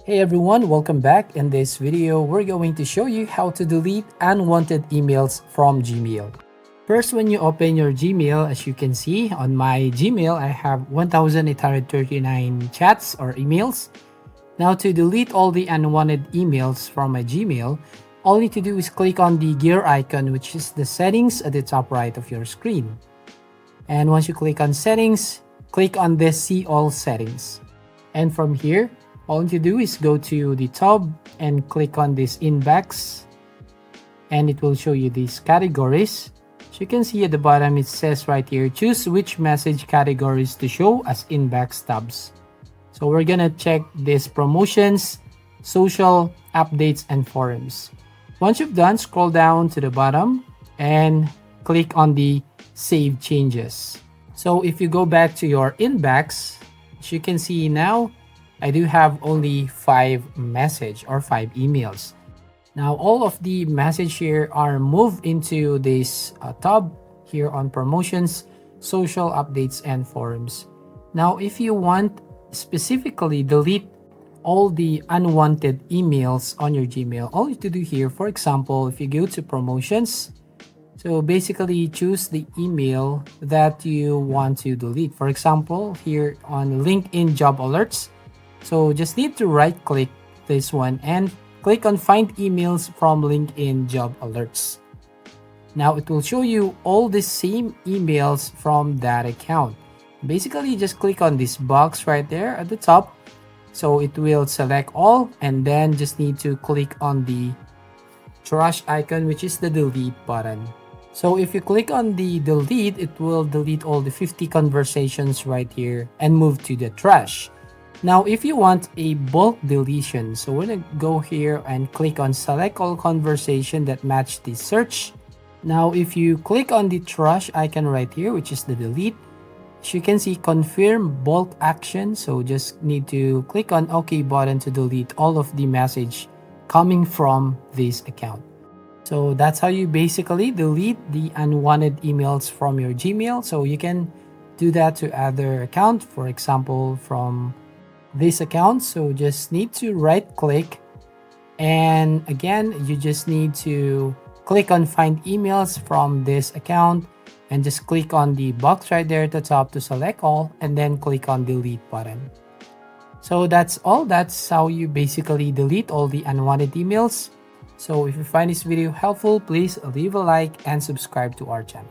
Hey everyone, welcome back. In this video, we're going to show you how to delete unwanted emails from Gmail. First, when you open your Gmail, as you can see on my Gmail, I have 1,839 chats or emails. Now to delete all the unwanted emails from my Gmail, all you need to do is click on the gear icon, which is the settings at the top right of your screen. And once you click on settings, click on this see all settings. And from here, all you do is go to the tab and click on this inbox, and it will show you these categories. As you can see at the bottom, it says right here, choose which message categories to show as inbox tabs. So we're gonna check this promotions, social, updates, and forums. Once you've done, scroll down to the bottom and click on the save changes. So if you go back to your inbox, as you can see now, I do have only 5 message or 5 emails. Now all of the message here are moved into this tab here on promotions, social, updates, and forums. Now if you want specifically delete all the unwanted emails on your Gmail, all you have to do here, for example, if you go to promotions, so basically choose the email that you want to delete. For example, here on LinkedIn job alerts, so just need to right click this one and click on find emails from LinkedIn job alerts. Now it will show you all the same emails from that account. Basically just click on this box right there at the top. So it will select all, and then just need to click on the trash icon, which is the delete button. So if you click on the delete, it will delete all the 50 conversations right here and move to the trash. Now, if you want a bulk deletion, so we're gonna go here and click on select all conversation that match the search. Now, if you click on the trash icon right here, which is the delete, as you can see, confirm bulk action. So just need to click on OK button to delete all of the message coming from this account. So that's how you basically delete the unwanted emails from your Gmail. So you can do that to other account, for example, from this account. So just need to right click, and again you just need to click on find emails from this account and just click on the box right there at the top to select all, and then click on delete button. So that's all. That's how you basically delete all the unwanted emails. So if you find this video helpful, please leave a like and subscribe to our channel.